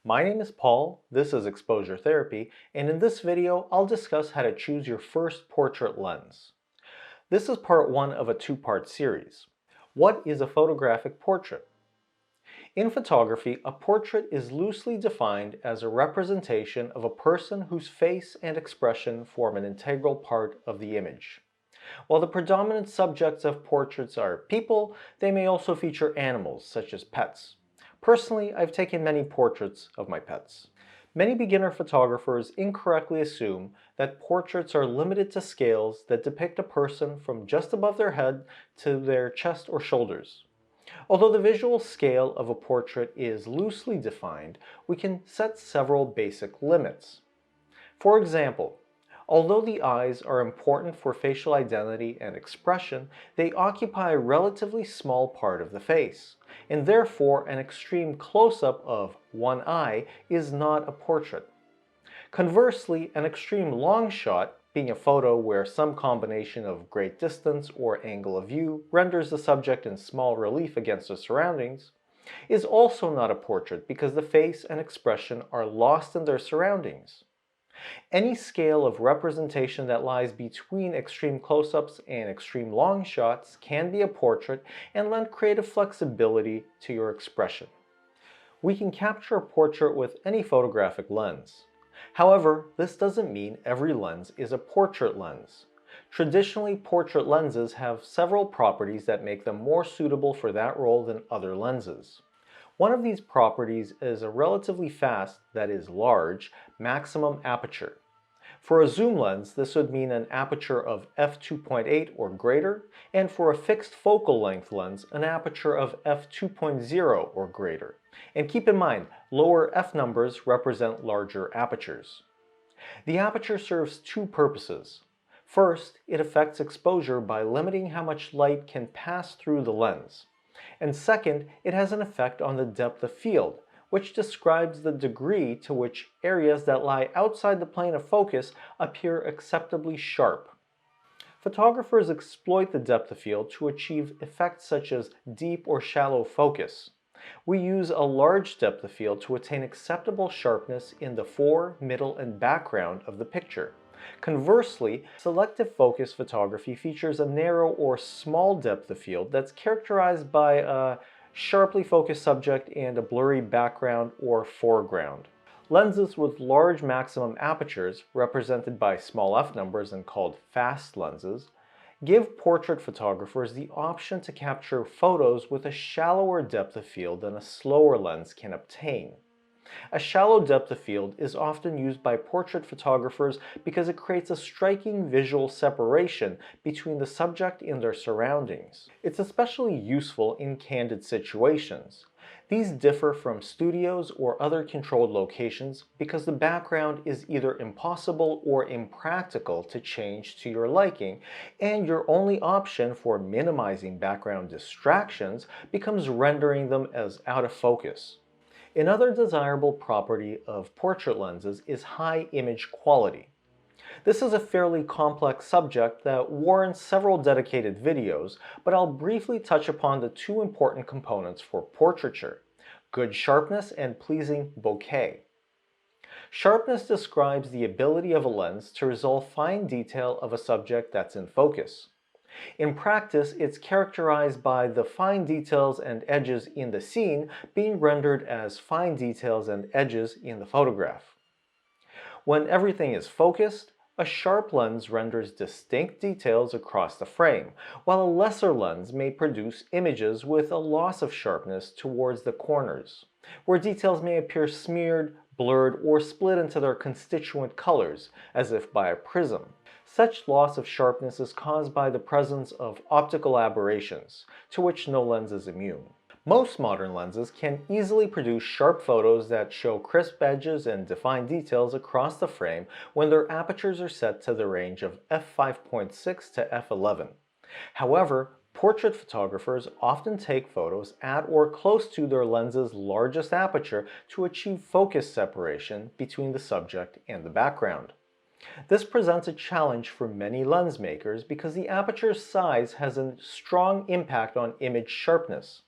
My name is Paul, this is Exposure Therapy, and in this video I'll discuss how to choose your first portrait lens. This is part one of a two-part series. What is a photographic portrait? In photography, a portrait is loosely defined as a representation of a person whose face and expression form an integral part of the image. While the predominant subjects of portraits are people, they may also feature animals, such as pets. Personally, I've taken many portraits of my pets. Many beginner photographers incorrectly assume that portraits are limited to scales that depict a person from just above their head to their chest or shoulders. Although the visual scale of a portrait is loosely defined, we can set several basic limits. For example, although the eyes are important for facial identity and expression, they occupy a relatively small part of the face, and therefore an extreme close-up of one eye is not a portrait. Conversely, an extreme long shot, being a photo where some combination of great distance or angle of view renders the subject in small relief against the surroundings, is also not a portrait because the face and expression are lost in their surroundings. Any scale of representation that lies between extreme close-ups and extreme long shots can be a portrait and lend creative flexibility to your expression. We can capture a portrait with any photographic lens. However, this doesn't mean every lens is a portrait lens. Traditionally, portrait lenses have several properties that make them more suitable for that role than other lenses. One of these properties is a relatively fast, that is large, maximum aperture. For a zoom lens, this would mean an aperture of f2.8 or greater, and for a fixed focal length lens, an aperture of f2.0 or greater. And keep in mind, lower f numbers represent larger apertures. The aperture serves two purposes. First, it affects exposure by limiting how much light can pass through the lens. And second, it has an effect on the depth of field, which describes the degree to which areas that lie outside the plane of focus appear acceptably sharp. Photographers exploit the depth of field to achieve effects such as deep or shallow focus. We use a large depth of field to attain acceptable sharpness in the fore, middle, and background of the picture. Conversely, selective focus photography features a narrow or small depth of field that's characterized by a sharply focused subject and a blurry background or foreground. Lenses with large maximum apertures, represented by small f numbers and called fast lenses, give portrait photographers the option to capture photos with a shallower depth of field than a slower lens can obtain. A shallow depth of field is often used by portrait photographers because it creates a striking visual separation between the subject and their surroundings. It's especially useful in candid situations. These differ from studios or other controlled locations because the background is either impossible or impractical to change to your liking, and your only option for minimizing background distractions becomes rendering them as out of focus. Another desirable property of portrait lenses is high image quality. This is a fairly complex subject that warrants several dedicated videos, but I'll briefly touch upon the two important components for portraiture: good sharpness and pleasing bokeh. Sharpness describes the ability of a lens to resolve fine detail of a subject that's in focus. In practice, it's characterized by the fine details and edges in the scene being rendered as fine details and edges in the photograph. When everything is focused, a sharp lens renders distinct details across the frame, while a lesser lens may produce images with a loss of sharpness towards the corners, where details may appear smeared, blurred, or split into their constituent colors, as if by a prism. Such loss of sharpness is caused by the presence of optical aberrations, to which no lens is immune. Most modern lenses can easily produce sharp photos that show crisp edges and defined details across the frame when their apertures are set to the range of f5.6 to f11. However, portrait photographers often take photos at or close to their lens's largest aperture to achieve focus separation between the subject and the background. This presents a challenge for many lens makers because the aperture size has a strong impact on image sharpness.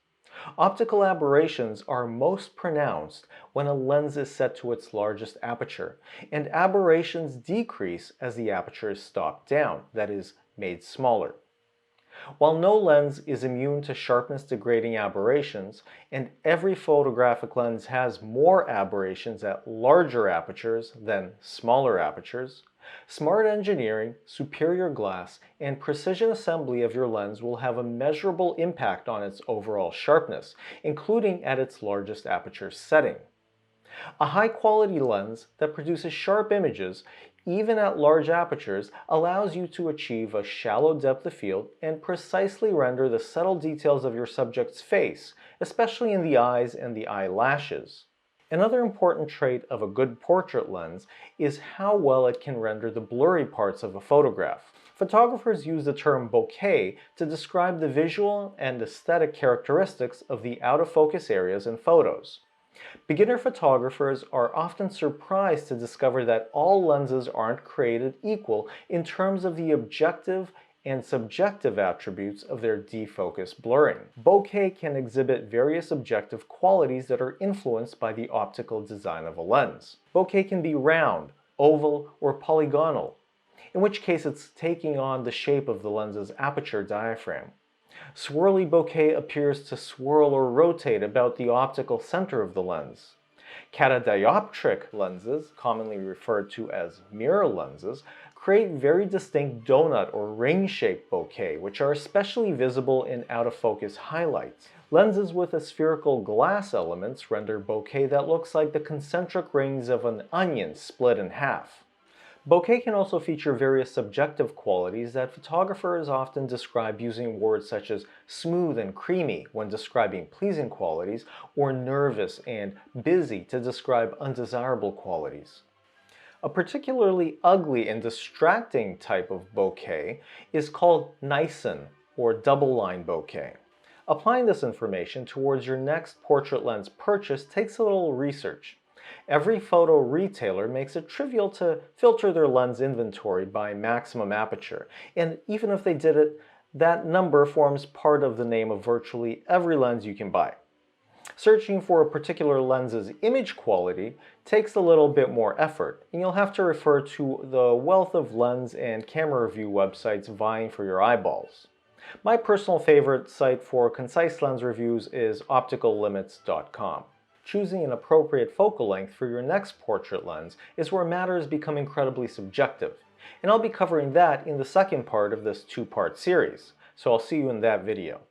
Optical aberrations are most pronounced when a lens is set to its largest aperture, and aberrations decrease as the aperture is stopped down, that is, made smaller. While no lens is immune to sharpness degrading aberrations, and every photographic lens has more aberrations at larger apertures than smaller apertures, smart engineering, superior glass, and precision assembly of your lens will have a measurable impact on its overall sharpness, including at its largest aperture setting. A high-quality lens that produces sharp images, even at large apertures, allows you to achieve a shallow depth of field and precisely render the subtle details of your subject's face, especially in the eyes and the eyelashes. Another important trait of a good portrait lens is how well it can render the blurry parts of a photograph. Photographers use the term bokeh to describe the visual and aesthetic characteristics of the out-of-focus areas in photos. Beginner photographers are often surprised to discover that all lenses aren't created equal in terms of the objective and subjective attributes of their defocus blurring. Bokeh can exhibit various objective qualities that are influenced by the optical design of a lens. Bokeh can be round, oval, or polygonal, in which case it's taking on the shape of the lens's aperture diaphragm. Swirly bokeh appears to swirl or rotate about the optical center of the lens. Catadioptric lenses, commonly referred to as mirror lenses, create very distinct donut or ring-shaped bokeh, which are especially visible in out-of-focus highlights. Lenses with aspherical glass elements render bokeh that looks like the concentric rings of an onion split in half. Bokeh can also feature various subjective qualities that photographers often describe using words such as smooth and creamy when describing pleasing qualities, or nervous and busy to describe undesirable qualities. A particularly ugly and distracting type of bokeh is called Nissen, or double-line bokeh. Applying this information towards your next portrait lens purchase takes a little research. Every photo retailer makes it trivial to filter their lens inventory by maximum aperture, and even if they did it, that number forms part of the name of virtually every lens you can buy. Searching for a particular lens's image quality takes a little bit more effort, and you'll have to refer to the wealth of lens and camera review websites vying for your eyeballs. My personal favorite site for concise lens reviews is opticallimits.com. Choosing an appropriate focal length for your next portrait lens is where matters become incredibly subjective, and I'll be covering that in the second part of this two-part series, so I'll see you in that video.